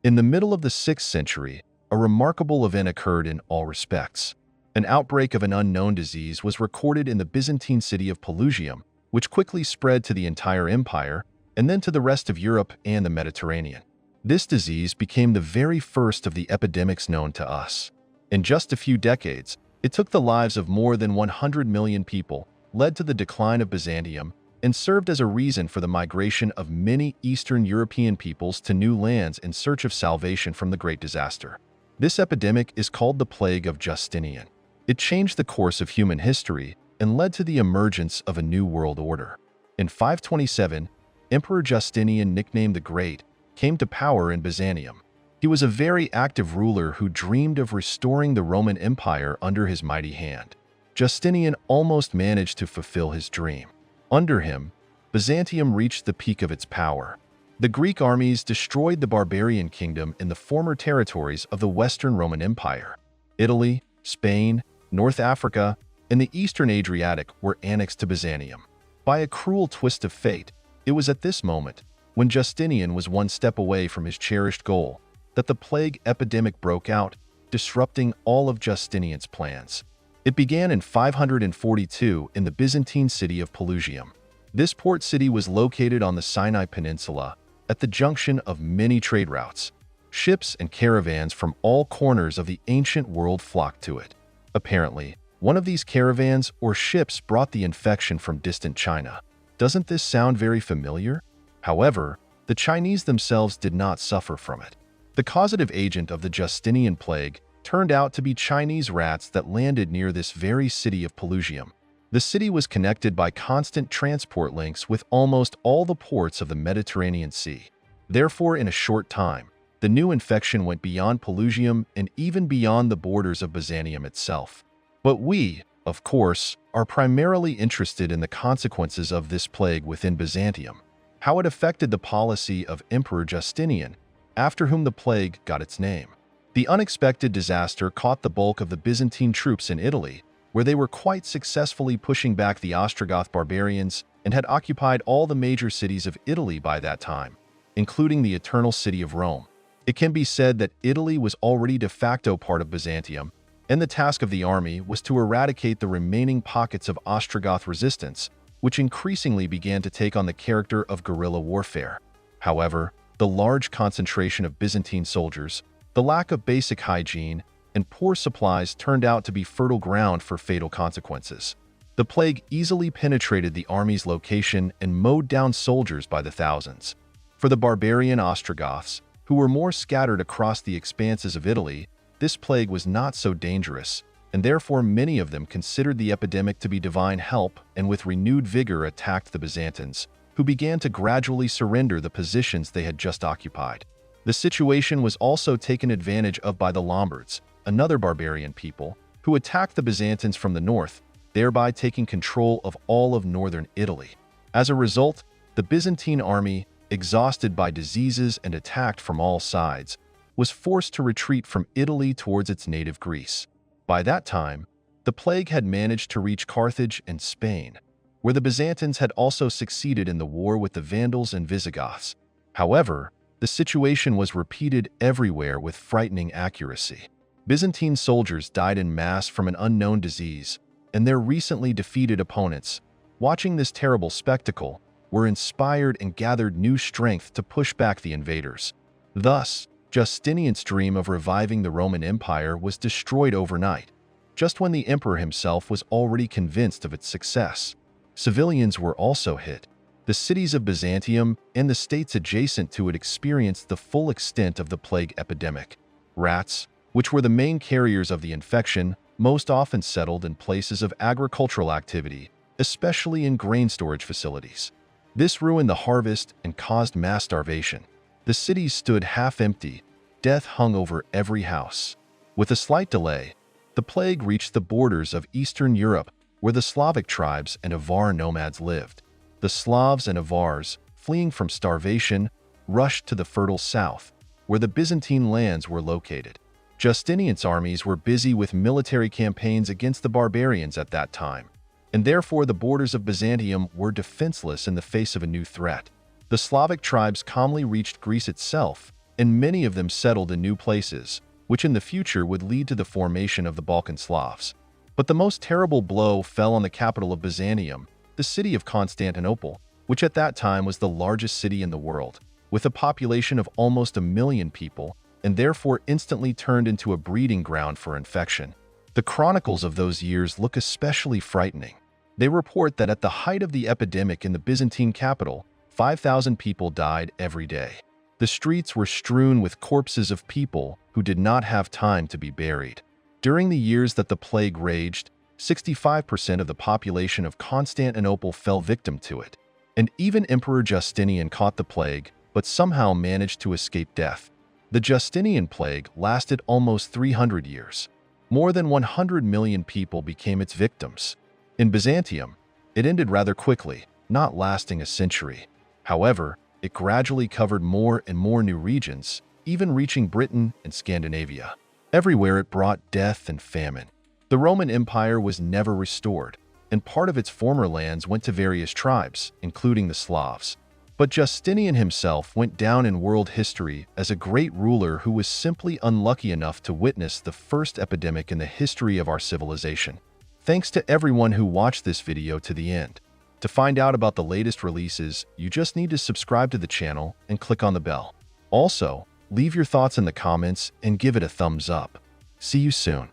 In the middle of the 6th century, a remarkable event occurred in all respects. An outbreak of an unknown disease was recorded in the Byzantine city of Pelusium, which quickly spread to the entire empire and then to the rest of Europe and the Mediterranean. This disease became the very first of the epidemics known to us. In just a few decades, it took the lives of more than 100 million people, led to the decline of Byzantium, and served as a reason for the migration of many Eastern European peoples to new lands in search of salvation from the Great Disaster. This epidemic is called the Plague of Justinian. It changed the course of human history and led to the emergence of a new world order. In 527, Emperor Justinian, nicknamed the Great, came to power in Byzantium. He was a very active ruler who dreamed of restoring the Roman Empire under his mighty hand. Justinian almost managed to fulfill his dream. Under him, Byzantium reached the peak of its power. The Greek armies destroyed the barbarian kingdom in the former territories of the Western Roman Empire. Italy, Spain, North Africa, and the Eastern Adriatic were annexed to Byzantium. By a cruel twist of fate, it was at this moment, when Justinian was one step away from his cherished goal, that the plague epidemic broke out, disrupting all of Justinian's plans. It began in 542 in the Byzantine city of Pelusium. This port city was located on the Sinai Peninsula, at the junction of many trade routes. Ships and caravans from all corners of the ancient world flocked to it. Apparently, one of these caravans or ships brought the infection from distant China. Doesn't this sound very familiar? However, the Chinese themselves did not suffer from it. The causative agent of the Justinian plague turned out to be Chinese rats that landed near this very city of Pelusium. The city was connected by constant transport links with almost all the ports of the Mediterranean Sea. Therefore, in a short time, the new infection went beyond Pelusium and even beyond the borders of Byzantium itself. But we, of course, are primarily interested in the consequences of this plague within Byzantium, how it affected the policy of Emperor Justinian, after whom the plague got its name. The unexpected disaster caught the bulk of the Byzantine troops in Italy, where they were quite successfully pushing back the Ostrogoth barbarians and had occupied all the major cities of Italy by that time, including the Eternal City of Rome. It can be said that Italy was already de facto part of Byzantium, and the task of the army was to eradicate the remaining pockets of Ostrogoth resistance, which increasingly began to take on the character of guerrilla warfare. However, the large concentration of Byzantine soldiers, the lack of basic hygiene, and poor supplies turned out to be fertile ground for fatal consequences. The plague easily penetrated the army's location and mowed down soldiers by the thousands. For the barbarian Ostrogoths, who were more scattered across the expanses of Italy, this plague was not so dangerous, and therefore many of them considered the epidemic to be divine help and with renewed vigor attacked the Byzantines, who began to gradually surrender the positions they had just occupied. The situation was also taken advantage of by the Lombards, another barbarian people, who attacked the Byzantines from the north, thereby taking control of all of northern Italy. As a result, the Byzantine army, exhausted by diseases and attacked from all sides, was forced to retreat from Italy towards its native Greece. By that time, the plague had managed to reach Carthage and Spain, where the Byzantines had also succeeded in the war with the Vandals and Visigoths. However, the situation was repeated everywhere with frightening accuracy. Byzantine soldiers died in mass from an unknown disease, and their recently defeated opponents, watching this terrible spectacle, were inspired and gathered new strength to push back the invaders. Thus, Justinian's dream of reviving the Roman Empire was destroyed overnight, just when the emperor himself was already convinced of its success. Civilians were also hit. The cities of Byzantium and the states adjacent to it experienced the full extent of the plague epidemic. Rats, which were the main carriers of the infection, most often settled in places of agricultural activity, especially in grain storage facilities. This ruined the harvest and caused mass starvation. The cities stood half empty, death hung over every house. With a slight delay, the plague reached the borders of Eastern Europe, where the Slavic tribes and Avar nomads lived. The Slavs and Avars, fleeing from starvation, rushed to the fertile south, where the Byzantine lands were located. Justinian's armies were busy with military campaigns against the barbarians at that time, and therefore the borders of Byzantium were defenseless in the face of a new threat. The Slavic tribes calmly reached Greece itself and many of them settled in new places, which in the future would lead to the formation of the Balkan Slavs. But the most terrible blow fell on the capital of Byzantium, the city of Constantinople, which at that time was the largest city in the world, with a population of almost 1 million people, and therefore instantly turned into a breeding ground for infection. The chronicles of those years look especially frightening. They report that at the height of the epidemic in the Byzantine capital, 5,000 people died every day. The streets were strewn with corpses of people who did not have time to be buried. During the years that the plague raged, 65% of the population of Constantinople fell victim to it. And even Emperor Justinian caught the plague, but somehow managed to escape death. The Justinian plague lasted almost 300 years. More than 100 million people became its victims. In Byzantium, it ended rather quickly, not lasting a century. However, it gradually covered more and more new regions, even reaching Britain and Scandinavia. Everywhere it brought death and famine. The Roman Empire was never restored, and part of its former lands went to various tribes, including the Slavs. But Justinian himself went down in world history as a great ruler who was simply unlucky enough to witness the first epidemic in the history of our civilization. Thanks to everyone who watched this video to the end. To find out about the latest releases, you just need to subscribe to the channel and click on the bell. Also, leave your thoughts in the comments and give it a thumbs up. See you soon.